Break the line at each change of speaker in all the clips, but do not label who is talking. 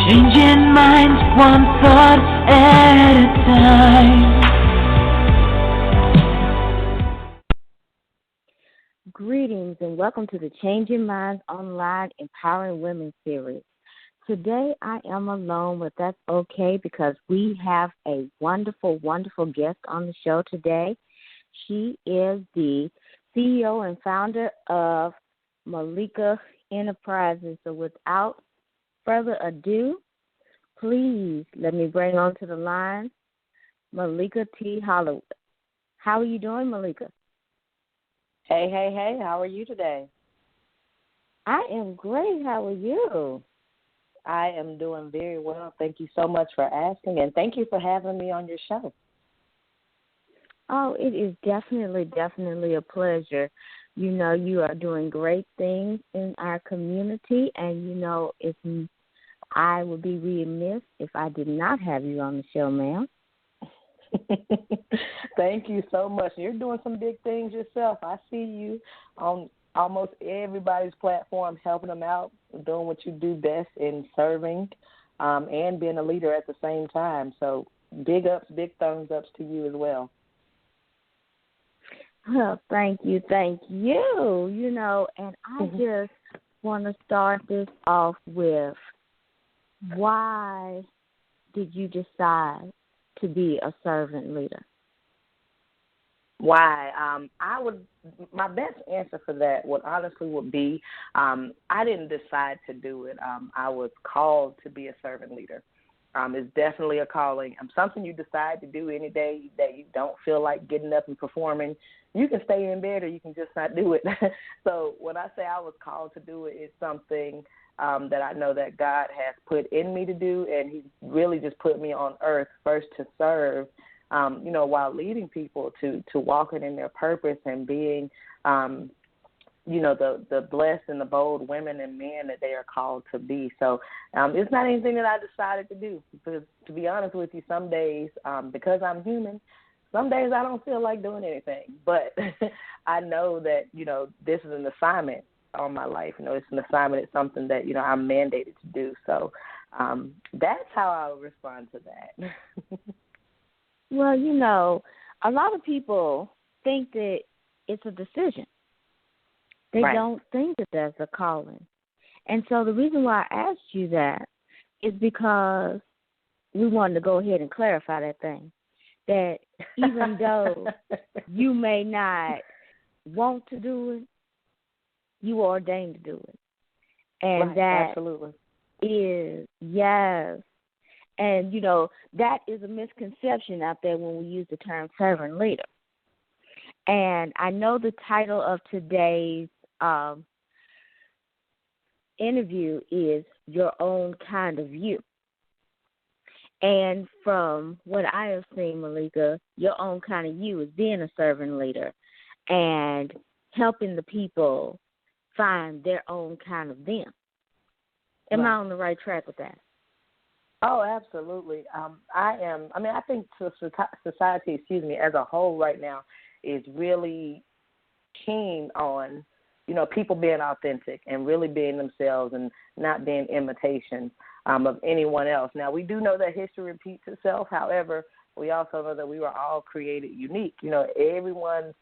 Changing minds one thought at a time.
Greetings and welcome to the Changing Minds Online Empowering Women series. Today I am alone, but that's okay because we have a wonderful, wonderful guest on the show today. She is the CEO and founder of Malika Enterprises. So without further ado, please let me bring on to the line Malika T. Holloway. How are you doing, Malika?
Hey, how are you today?
I am great. How are you?
I am doing very well. Thank you so much for asking, and thank you for having me on your show.
Oh, it is definitely a pleasure. You know, you are doing great things in our community, and, you know, I would be remiss if I did not have you on the show, ma'am.
Thank you so much. You're doing some big things yourself. I see you on almost everybody's platform, helping them out, doing what you do best in serving and being a leader at the same time. So big ups, big thumbs ups to you as well.
Well, thank you. You know, and I just want to start this off with, why did you decide to be a servant leader?
Why? My best answer for that would be, I didn't decide to do it. I was called to be a servant leader. It's definitely a calling. Something you decide to do any day that you don't feel like getting up and performing. You can stay in bed or you can just not do it. So when I say I was called to do it, it's something that I know that God has put in me to do, and He really just put me on earth first to serve, while leading people to walking in their purpose and being, the blessed and the bold women and men that they are called to be. So it's not anything that I decided to do, because to be honest with you, some days, because I'm human, some days I don't feel like doing anything. But I know that, this is an assignment on my life. It's an assignment. It's something that, I'm mandated to do. So that's how I would respond to that.
Well, a lot of people think that it's a decision. They
Right.
don't think that that's a calling. And so the reason why I asked you that is because we wanted to go ahead and clarify that thing. That even though you may not want to do it, you are ordained to do it. And
right,
that
absolutely
is, yes. And, that is a misconception out there when we use the term servant leader. And I know the title of today's interview is Your Own Kind of You. And from what I have seen, Malika, your own kind of you is being a servant leader and helping the people find their own kind of them. Am I on the right track with that?
Oh, absolutely. I think society, as a whole right now is really keen on, people being authentic and really being themselves and not being imitations of anyone else. Now, we do know that history repeats itself. However, we also know that we were all created unique. Everyone's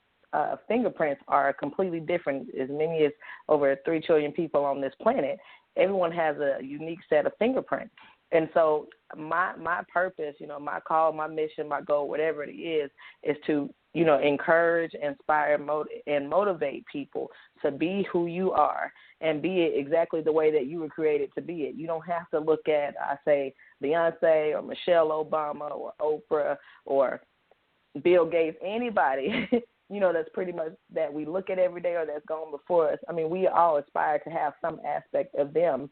fingerprints are completely different. As many as over 3 trillion people on this planet, everyone has a unique set of fingerprints. And so my purpose, my call, my mission, my goal, whatever it is to, encourage, inspire, and motivate people to be who you are and be it exactly the way that you were created to be it. You don't have to look at, Beyonce or Michelle Obama or Oprah or Bill Gates, anybody, that's pretty much that we look at every day or that's gone before us. I mean, we all aspire to have some aspect of them,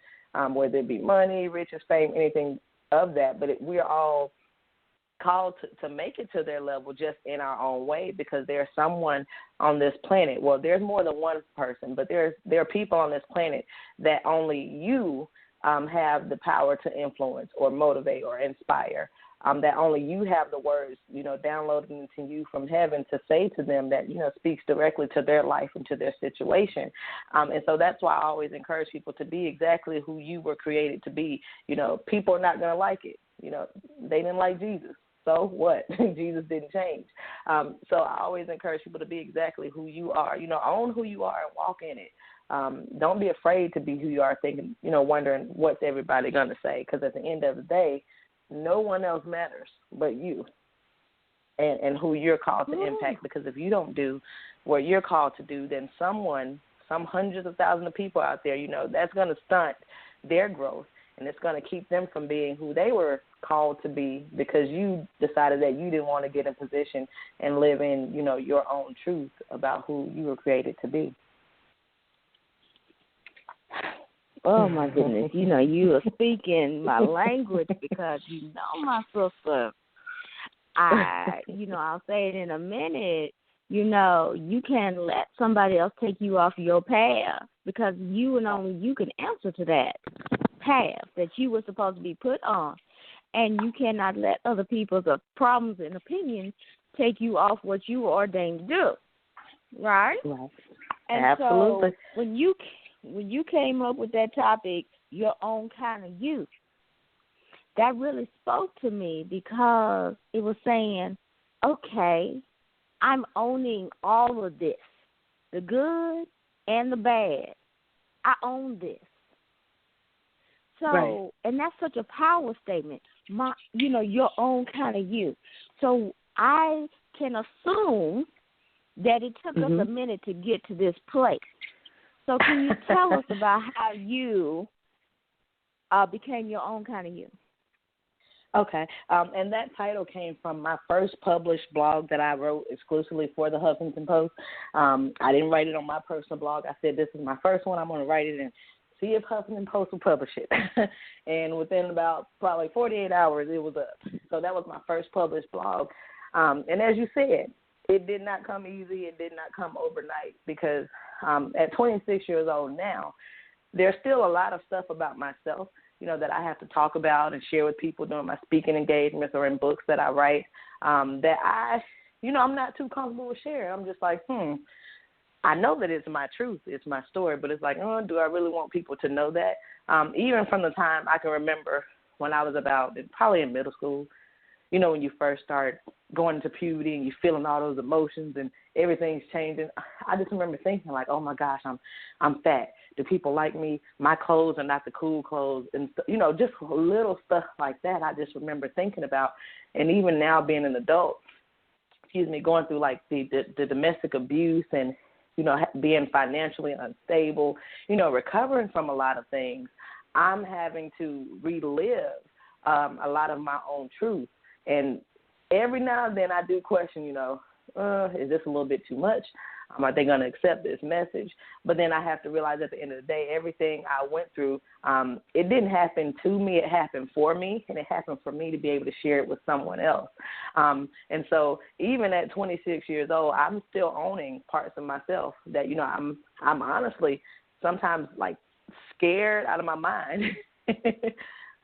whether it be money, riches, fame, anything of that. But we're all called to make it to their level just in our own way, because there's someone on this planet. Well, there's more than one person, but there are people on this planet that only you have the power to influence or motivate or inspire. that only you have the words, downloaded into you from heaven to say to them that, speaks directly to their life and to their situation. And so that's why I always encourage people to be exactly who you were created to be. People are not going to like it. They didn't like Jesus. So what? Jesus didn't change. So I always encourage people to be exactly who you are. Own who you are and walk in it. Don't be afraid to be who you are, thinking, wondering what's everybody going to say. Because at the end of the day, no one else matters but you and who you're called to impact. Because if you don't do what you're called to do, then some hundreds of thousands of people out there, that's going to stunt their growth. And it's going to keep them from being who they were called to be because you decided that you didn't want to get in position and live in, your own truth about who you were created to be.
Oh, my goodness. You are speaking my language because my sister, I'll say it in a minute, you can't let somebody else take you off your path because you and only you can answer to that path that you were supposed to be put on. And you cannot let other people's problems and opinions take you off what you were ordained to do. Right?
Right.
And
Absolutely.
So when you came up with that topic, your own kind of you, that really spoke to me because it was saying, okay, I'm owning all of this, the good and the bad. I own this. So, right. And that's such a power statement, your own kind of you. So I can assume that it took us a minute to get to this place. So can you tell us about how you became your own kind of you?
Okay, and that title came from my first published blog that I wrote exclusively for the Huffington Post. I didn't write it on my personal blog. I said, this is my first one. I'm going to write it and see if Huffington Post will publish it. And within about probably 48 hours, it was up. So that was my first published blog. And as you said, it did not come easy. It did not come overnight because at 26 years old now, there's still a lot of stuff about myself, that I have to talk about and share with people during my speaking engagements or in books that I write that I'm not too comfortable with sharing. I'm just like, I know that it's my truth, it's my story, but it's like, do I really want people to know that? Even from the time I can remember when I was probably in middle school, when you first start going into puberty and you're feeling all those emotions and everything's changing. I just remember thinking like, oh my gosh, I'm fat. Do people like me? My clothes are not the cool clothes. And, just little stuff like that I just remember thinking about. And even now being an adult, going through like the domestic abuse and, being financially unstable, recovering from a lot of things, I'm having to relive a lot of my own truth. And every now and then I do question, is this a little bit too much? Are they going to accept this message? But then I have to realize at the end of the day, everything I went through, it didn't happen to me. It happened for me, and it happened for me to be able to share it with someone else. And so even at 26 years old, I'm still owning parts of myself that, I'm honestly sometimes like scared out of my mind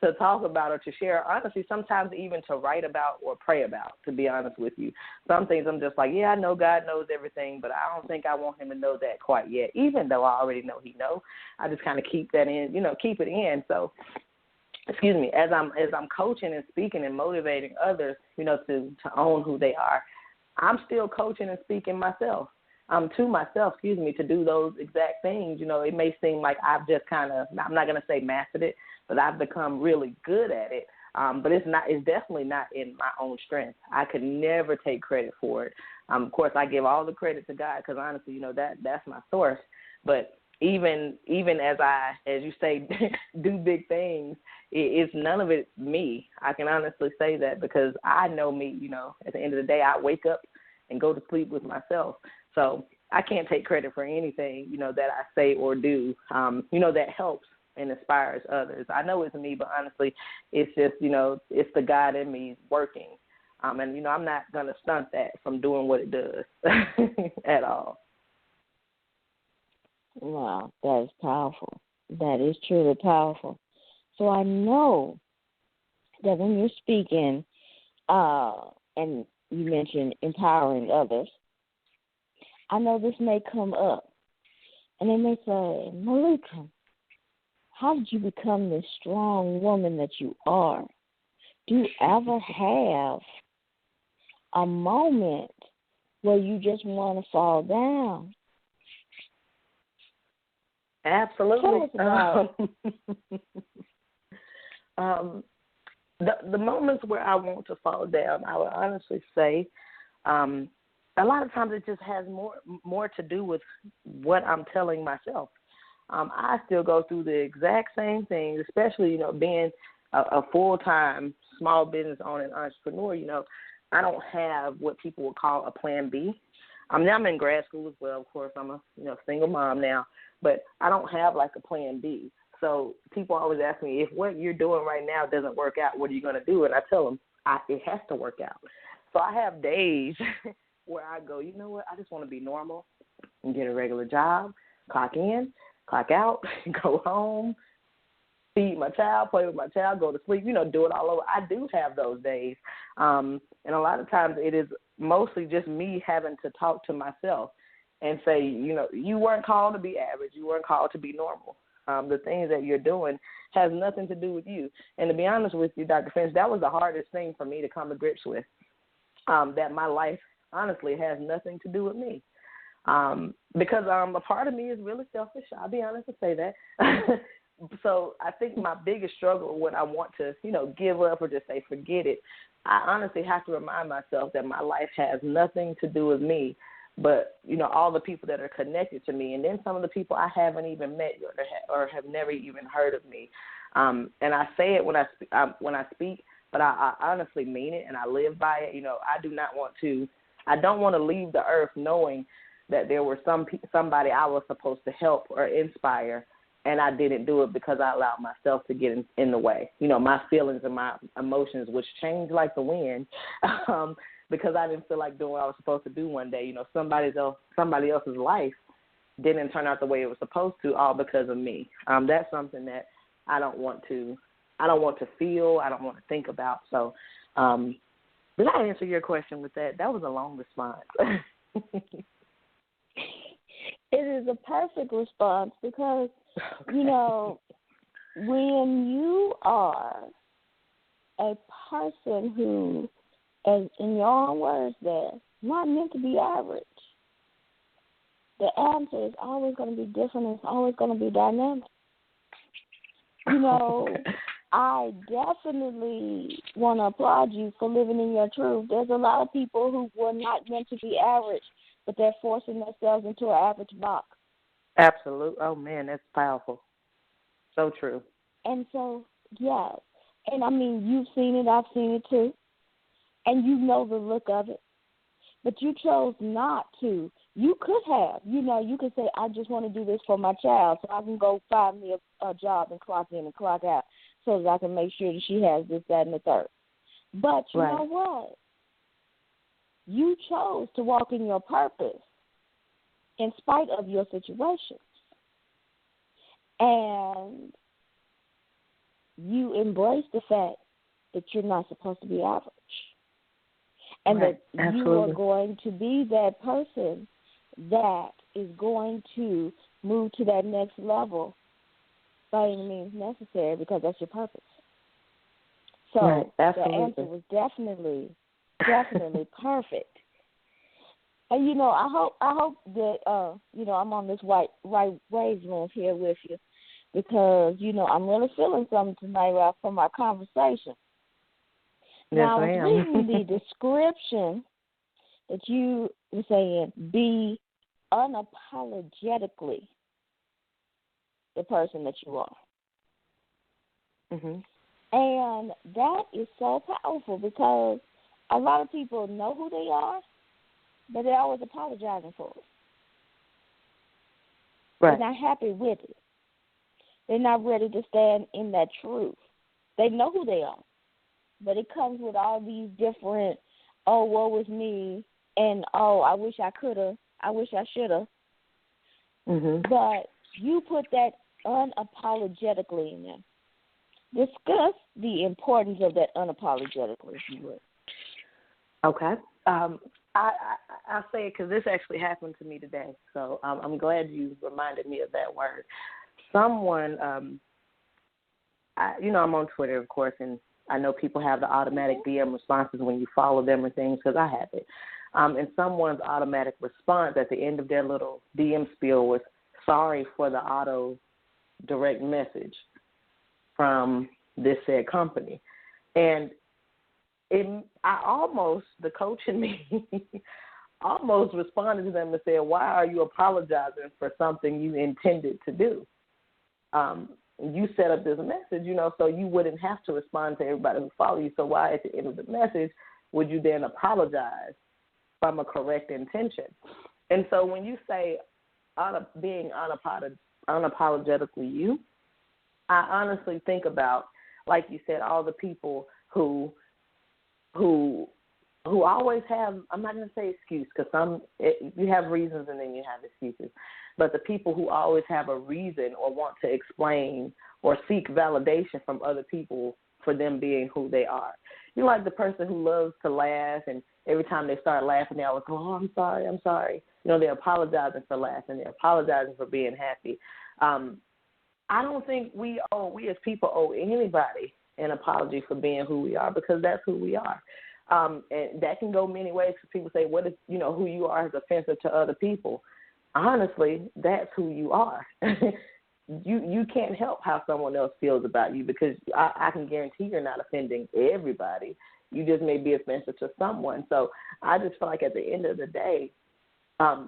to talk about or to share, honestly, sometimes even to write about or pray about, to be honest with you. Some things I'm just like, yeah, I know God knows everything, but I don't think I want him to know that quite yet, even though I already know he knows. I just kind of keep that in, keep it in. So, as I'm coaching and speaking and motivating others, to own who they are, I'm still coaching and speaking myself. To myself, to do those exact things. It may seem like I've just kind of, I'm not going to say mastered it, but I've become really good at it. But it's definitely not in my own strength. I could never take credit for it. Of course, I give all the credit to God because honestly, that's my source. But even as you say, do big things, it's none of it me. I can honestly say that because I know me. At the end of the day, I wake up and go to sleep with myself. So I can't take credit for anything, that I say or do, that helps and inspires others. I know it's me, but honestly, it's just, it's the God in me working. And, I'm not going to stunt that from doing what it does at all.
Wow, that is powerful. That is truly powerful. So I know that when you're speaking, and you mentioned empowering others, I know this may come up. And they may say, Malika, how did you become this strong woman that you are? Do you ever have a moment where you just want to fall down?
Absolutely.
Tell us
about the moments where I want to fall down, I would honestly say a lot of times it just has more to do with what I'm telling myself. I still go through the exact same things, especially, being a full-time small business owner and entrepreneur. I don't have what people would call a plan B. I'm in grad school as well. Of course, I'm a single mom now, but I don't have like a plan B. So people always ask me, if what you're doing right now doesn't work out, what are you going to do? And I tell them, it has to work out. So I have days where I go, you know what, I just want to be normal and get a regular job, clock in, clock out, go home, feed my child, play with my child, go to sleep, do it all over. I do have those days. And a lot of times it is mostly just me having to talk to myself and say, you weren't called to be average. You weren't called to be normal. The things that you're doing has nothing to do with you. And to be honest with you, Dr. Finch, that was the hardest thing for me to come to grips with, that my life honestly has nothing to do with me. Because a part of me is really selfish. I'll be honest and say that. So I think my biggest struggle when I want to, give up or just say forget it, I honestly have to remind myself that my life has nothing to do with me, but, all the people that are connected to me, and then some of the people I haven't even met or have never even heard of me. And I say it when I speak, but I honestly mean it, and I live by it. I don't want to leave the earth knowing that there were somebody I was supposed to help or inspire, and I didn't do it because I allowed myself to get in the way. My feelings and my emotions, which change like the wind, because I didn't feel like doing what I was supposed to do one day. Somebody else's life didn't turn out the way it was supposed to, all because of me. That's something that I don't want to feel. I don't want to think about. So, did I answer your question with that? That was a long response.
it is a perfect response because, when you are a person who, as in your own words there, not meant to be average, the answer is always going to be different. It's always going to be dynamic. I definitely want to applaud you for living in your truth. There's a lot of people who were not meant to be average, but they're forcing themselves into an average box.
Absolutely. Oh, man, that's powerful. So true.
And so, yes. And, you've seen it. I've seen it, too. And you know the look of it. But you chose not to. You could have. You could say, I just want to do this for my child so I can go find me a job and clock in and clock out so that I can make sure that she has this, that, and the third. But you know what? You chose to walk in your purpose in spite of your situation. And you embrace the fact that you're not supposed to be average. And that you are going to be that person that is going to move to that next level by any means necessary because that's your purpose. So the answer was definitely perfect. And I hope that I'm on this right wavelength here with you because I'm really feeling something tonight from our conversation.
Yes,
now, I was
ma'am.
reading the description that you were saying, be unapologetically the person that you are.
Mm-hmm.
And that is so powerful because a lot of people know who they are, but they're always apologizing for it.
Right.
They're not happy with it. They're not ready to stand in that truth. They know who they are, but it comes with all these different, oh, woe is me, and, oh, I wish I could have, I wish I should have.
Mm-hmm.
But you put that unapologetically in there. Discuss the importance of that unapologetically, if you would.
Okay. I'll say it because this actually happened to me today. So I'm glad you reminded me of that word. Someone, I'm on Twitter, of course, and I know people have the automatic DM responses when you follow them and things because I have it. And someone's automatic response at the end of their little DM spiel was, sorry for the auto direct message from this said company. And the coach in me almost responded to them and said, why are you apologizing for something you intended to do? You set up this message, so you wouldn't have to respond to everybody who follow you. So why at the end of the message would you then apologize from a correct intention? And so when you say being unapologetically you, I honestly think about, like you said, all the people who always have, I'm not going to say excuse because you have reasons and then you have excuses, but the people who always have a reason or want to explain or seek validation from other people for them being who they are. You're like the person who loves to laugh, and every time they start laughing, they always go, oh, I'm sorry. They're apologizing for laughing. They're apologizing for being happy. I don't think we as people owe anybody an apology for being who we are because that's who we are. And that can go many ways because people say, what if, who you are is offensive to other people? Honestly, that's who you are. You can't help how someone else feels about you because I can guarantee you're not offending everybody. You just may be offensive to someone. So I just feel like at the end of the day,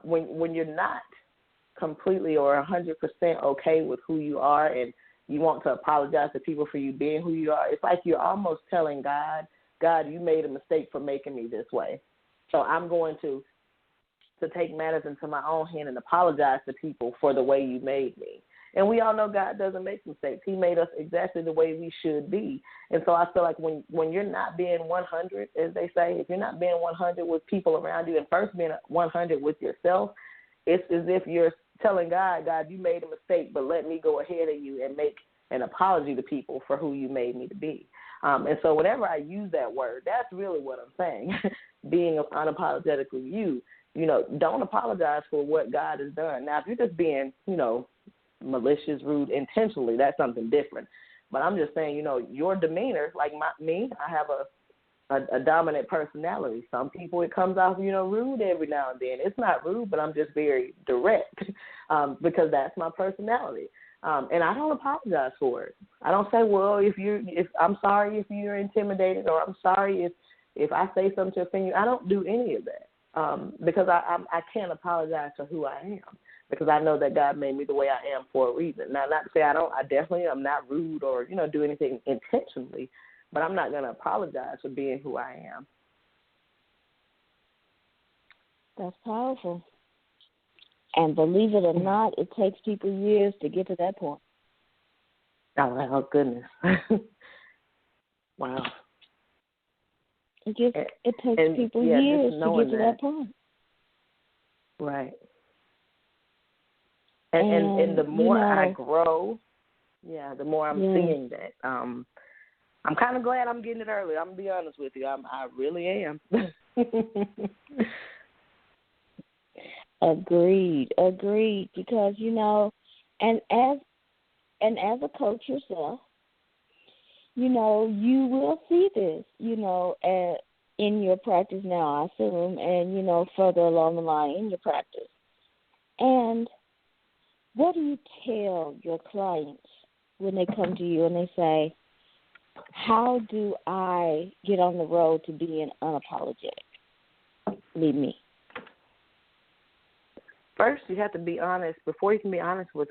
when you're not completely or 100% okay with who you are and you want to apologize to people for you being who you are, it's like you're almost telling God, you made a mistake for making me this way. So I'm going to take matters into my own hand and apologize to people for the way you made me. And we all know God doesn't make mistakes. He made us exactly the way we should be. And so I feel like when you're not being 100, as they say, if you're not being 100 with people around you and first being 100 with yourself, it's as if you're telling God, you made a mistake, but let me go ahead of you and make an apology to people for who you made me to be. And so whenever I use that word, that's really what I'm saying, being unapologetically you. Don't apologize for what God has done. Now, if you're just being, malicious, rude, intentionally, that's something different. But I'm just saying, your demeanor, like me, I have a dominant personality. Some people, it comes off, rude every now and then. It's not rude, but I'm just very direct because that's my personality. And I don't apologize for it. I don't say, well, I'm sorry if you're intimidated, or I'm sorry if I say something to offend you. I don't do any of that. Because I can't apologize for who I am because I know that God made me the way I am for a reason. Now, not to say I definitely am not rude or, do anything intentionally, but I'm not going to apologize for being who I am.
That's powerful. And believe it or not, it takes people years to get to that point.
Oh goodness. Wow.
It takes people years to get to that point.
Right. And the more I grow, the more I'm seeing that. I'm kind of glad I'm getting it early. I'm going to be honest with you. I really am.
Agreed. Because, and as a coach yourself, you will see this, in your practice now, I assume, and, further along the line in your practice. And what do you tell your clients when they come to you and they say, how do I get on the road to being unapologetic? Lead me.
First, you have to be honest. Before you can be honest with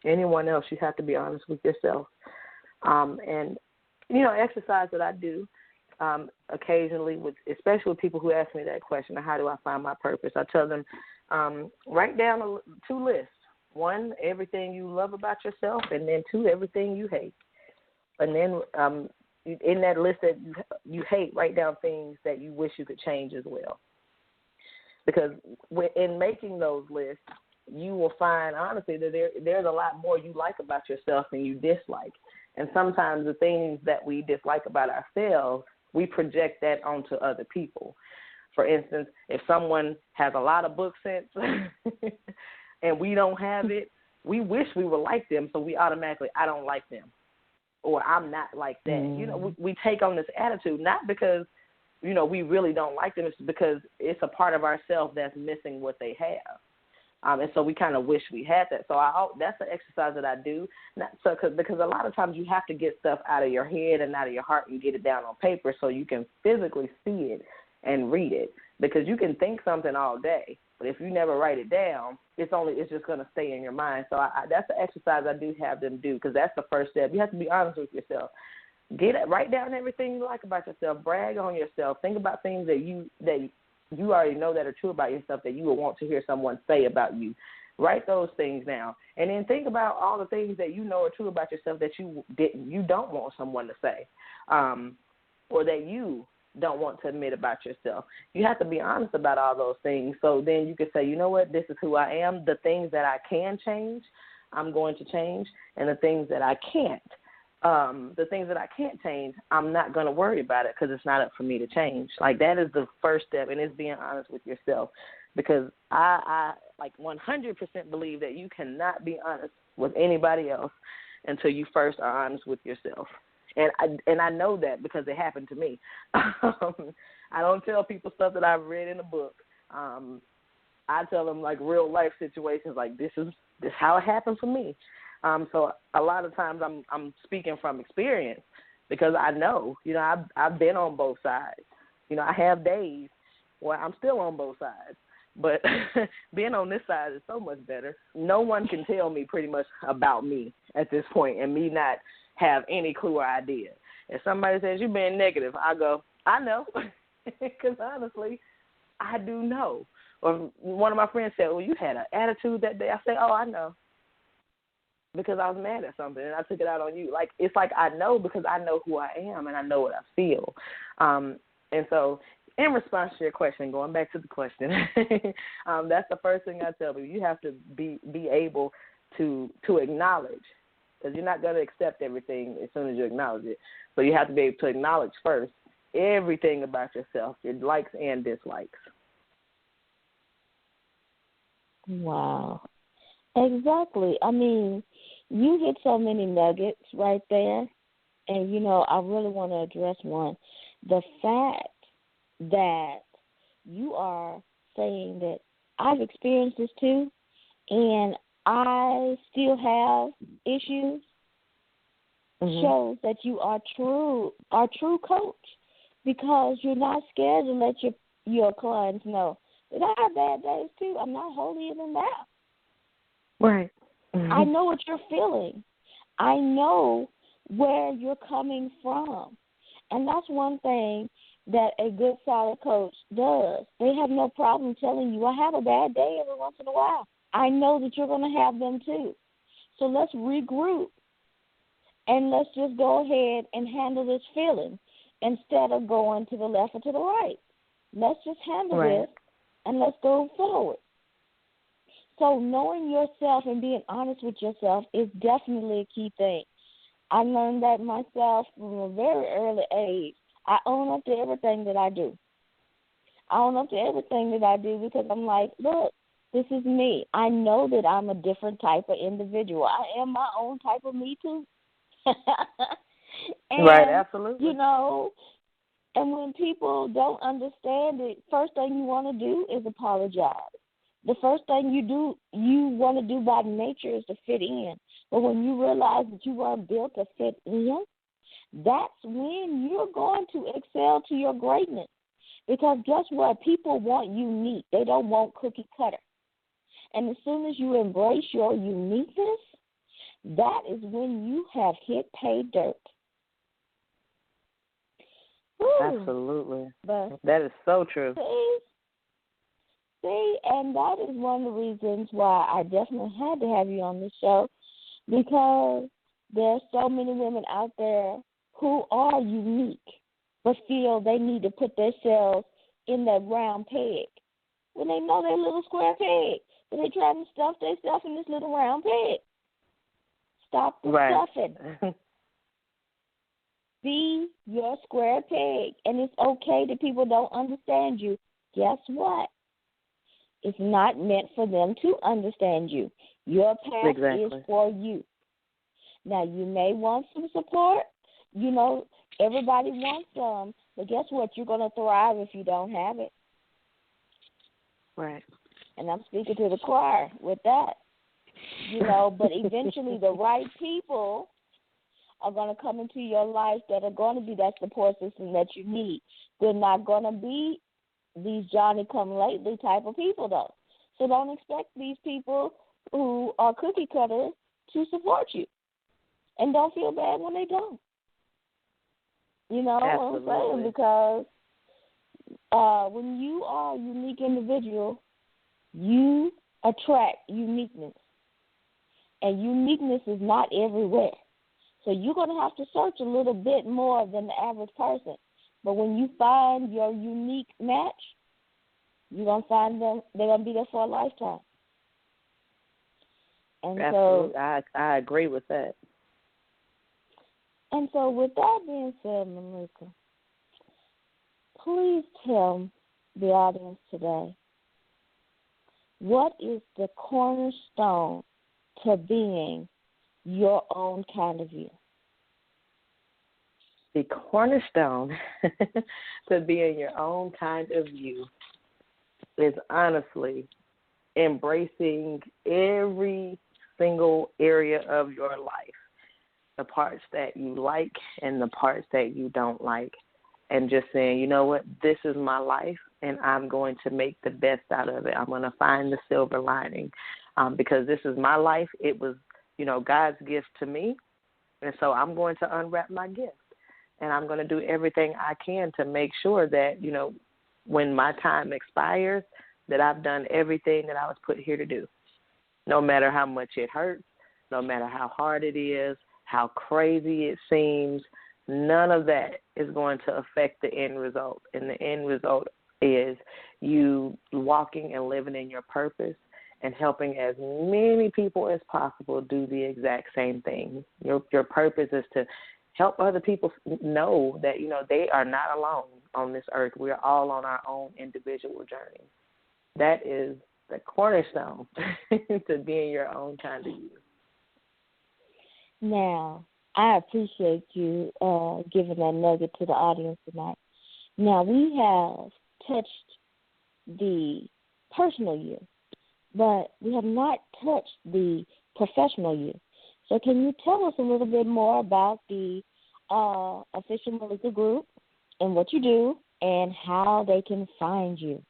anyone else, you have to be honest with yourself. And exercise that I do occasionally, especially with people who ask me that question, how do I find my purpose? I tell them, write down 2 lists. 1, everything you love about yourself, and then 2, everything you hate. And then in that list that you hate, write down things that you wish you could change as well. Because in making those lists, you will find, honestly, that there's a lot more you like about yourself than you dislike. And sometimes the things that we dislike about ourselves we project that onto other people. For instance, if someone has a lot of book sense and we don't have it, we wish we were like them, so we automatically, I don't like them, or I'm not like that. You know, we take on this attitude, not because, you know, we really don't like them. It's because it's a part of ourselves that's missing what they have. And so we kind of wish we had that. So that's the exercise that I do. Because a lot of times you have to get stuff out of your head and out of your heart and get it down on paper so you can physically see it and read it. Because you can think something all day, but if you never write it down, it's just going to stay in your mind. So that's the exercise I do have them do, because that's the first step. You have to be honest with yourself. Write down everything you like about yourself. Brag on yourself. Think about things that you already know that are true about yourself that you would want to hear someone say about you. Write those things down. And then think about all the things that you know are true about yourself that you don't want someone to say, or that you don't want to admit about yourself. You have to be honest about all those things. So then you can say, you know what, this is who I am. The things that I can change, I'm going to change. And the things that I can't, change, I'm not going to worry about it because it's not up for me to change. Like, that is the first step, and it's being honest with yourself, because I like 100% believe that you cannot be honest with anybody else until you first are honest with yourself. And I know that because it happened to me. I don't tell people stuff that I've read in a book. I tell them like real life situations, like this how it happened for me. So a lot of times I'm speaking from experience, because I know, you know, I've been on both sides. You know, I have days where I'm still on both sides, but being on this side is so much better. No one can tell me pretty much about me at this point and me not have any clue or idea. If somebody says you're being negative, I go, I know, because honestly, I do know. Or one of my friends said, well, you had an attitude that day. I say, oh, I know, because I was mad at something and I took it out on you. Like, it's like I know because I know who I am and I know what I feel. And so in response to your question, going back to the question, that's the first thing I tell you. You have to be able to acknowledge, because you're not going to accept everything as soon as you acknowledge it. So you have to be able to acknowledge first everything about yourself, your likes and dislikes.
Wow. Exactly. I mean, you hit so many nuggets right there, and, you know, I really want to address one. The fact that you are saying that I've experienced this too, and I still have issues, shows that you are true coach, because you're not scared to let your clients know that I have bad days too. I'm not holier than that.
Right.
I know what you're feeling. I know where you're coming from. And that's one thing that a good, solid coach does. They have no problem telling you, I have a bad day every once in a while. I know that you're going to have them too. So let's regroup, and let's just go ahead and handle this feeling instead of going to the left or to the right. Let's just handle this, and let's go forward. So knowing yourself and being honest with yourself is definitely a key thing. I learned that myself from a very early age. I own up to everything that I do. I own up to everything that I do, because I'm like, look, this is me. I know that I'm a different type of individual. I am my own type of me too. And,
right, absolutely.
You know, and when people don't understand it, first thing you want to do is apologize. The first thing you want to do by nature is to fit in. But when you realize that you weren't built to fit in, that's when you're going to excel to your greatness. Because guess what? People want unique. They don't want cookie cutter. And as soon as you embrace your uniqueness, that is when you have hit pay dirt. Woo.
Absolutely.
But
that is so true.
See, and that is one of the reasons why I definitely had to have you on the show, because there's so many women out there who are unique but feel they need to put themselves in that round peg when they know they're a little square peg, but they're trying to stuff themselves in this little round peg. Stop the stuffing. be your square peg, and it's okay that people don't understand you. Guess what? It's not meant for them to understand you. Your path is for you. Now, you may want some support. You know, everybody wants some, but guess what? You're going to thrive if you don't have it.
Right.
And I'm speaking to the choir with that. You know, but eventually the right people are going to come into your life that are going to be that support system that you need. They're not going to be these Johnny-come-lately type of people, though. So don't expect these people who are cookie cutters to support you. And don't feel bad when they don't. You know
Absolutely.
what I'm saying? Because when you are a unique individual, you attract uniqueness. And uniqueness is not everywhere. So you're going to have to search a little bit more than the average person. But when you find your unique match, you're going to find them, they're going to be there for a lifetime. And
absolutely. I agree with that.
And so with that being said, Malika, please tell the audience today, what is the cornerstone to being your own kind of you?
The cornerstone to being your own kind of you is honestly embracing every single area of your life, the parts that you like and the parts that you don't like, and just saying, you know what, this is my life, and I'm going to make the best out of it. I'm going to find the silver lining because this is my life. It was, you know, God's gift to me, and so I'm going to unwrap my gift, and I'm going to do everything I can to make sure that, you know, when my time expires, that I've done everything that I was put here to do, no matter how much it hurts, no matter how hard it is, how crazy it seems. None of that is going to affect the end result. And the end result is you walking and living in your purpose and helping as many people as possible do the exact same thing. Your purpose is to help other people know that, you know, they are not alone on this earth. We are all on our own individual journey. That is the cornerstone to being your own kind of you.
Now, I appreciate you giving that nugget to the audience tonight. Now, we have touched the personal you, but we have not touched the professional you. So can you tell us a little bit more about the Official Malika Group and what you do and how they can find you?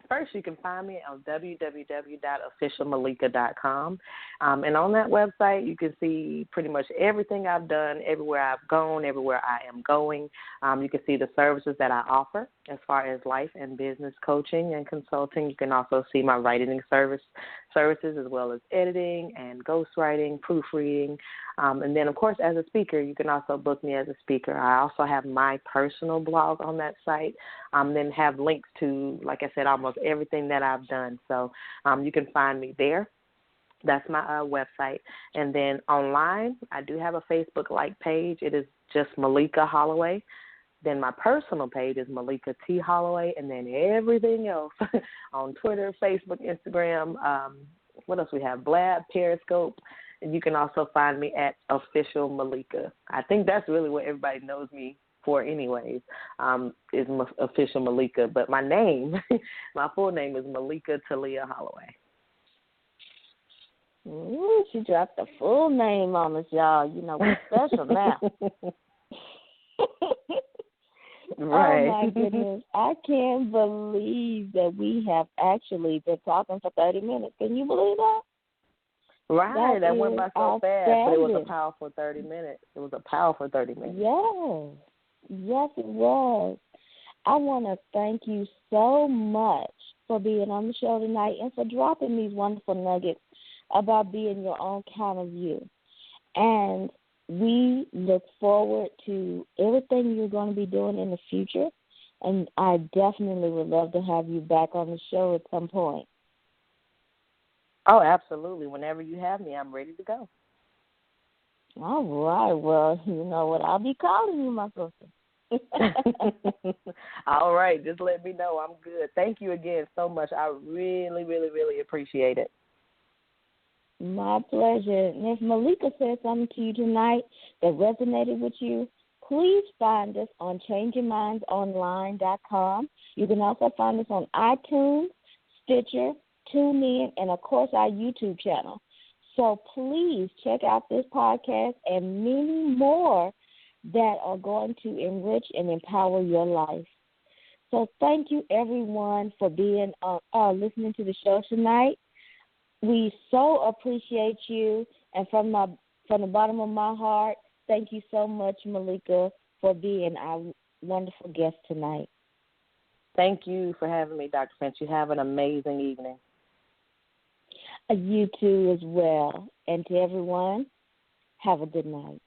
First, you can find me on www.officialmalika.com. And on that website, you can see pretty much everything I've done, everywhere I've gone, everywhere I am going. You can see the services that I offer as far as life and business coaching and consulting. You can also see my writing services as well as editing and ghostwriting, proofreading. And then, of course, as a speaker, you can also book me as a speaker. I also have my personal blog on that site, then have links to, like I said, almost everything that I've done. So you can find me there. That's my website. And then online, I do have a Facebook-like page. It is just Malika Holloway. Then my personal page is Malika T. Holloway, and then everything else on Twitter, Facebook, Instagram, what else we have? Blab, Periscope. And you can also find me at Official Malika. I think that's really what everybody knows me for anyways, is Official Malika. But my name, my full name is Malika Talia Holloway.
Ooh, she dropped the full name on us, y'all. You know, we're special now.
Right.
Oh, my goodness. I can't believe that we have actually been talking for 30 minutes. Can you believe that?
Right. That went by so fast, but it was a powerful 30 minutes. It was a powerful 30 minutes.
Yes. Yes, it was. I want to thank you so much for being on the show tonight and for dropping these wonderful nuggets about being your own kind of you. And we look forward to everything you're going to be doing in the future, and I definitely would love to have you back on the show at some point.
Oh, absolutely. Whenever you have me, I'm ready to go.
All right. Well, you know what? I'll be calling you, my sister.
All right. Just let me know. I'm good. Thank you again so much. I really, really, really appreciate it.
My pleasure. And if Malika said something to you tonight that resonated with you, please find us on changingmindsonline.com. You can also find us on iTunes, Stitcher, TuneIn, and, of course, our YouTube channel. So please check out this podcast and many more that are going to enrich and empower your life. So thank you, everyone, for being listening to the show tonight. We so appreciate you, and from the bottom of my heart, thank you so much, Malika, for being our wonderful guest tonight.
Thank you for having me, Dr. Finch. You have an amazing evening.
You too as well. And to everyone, have a good night.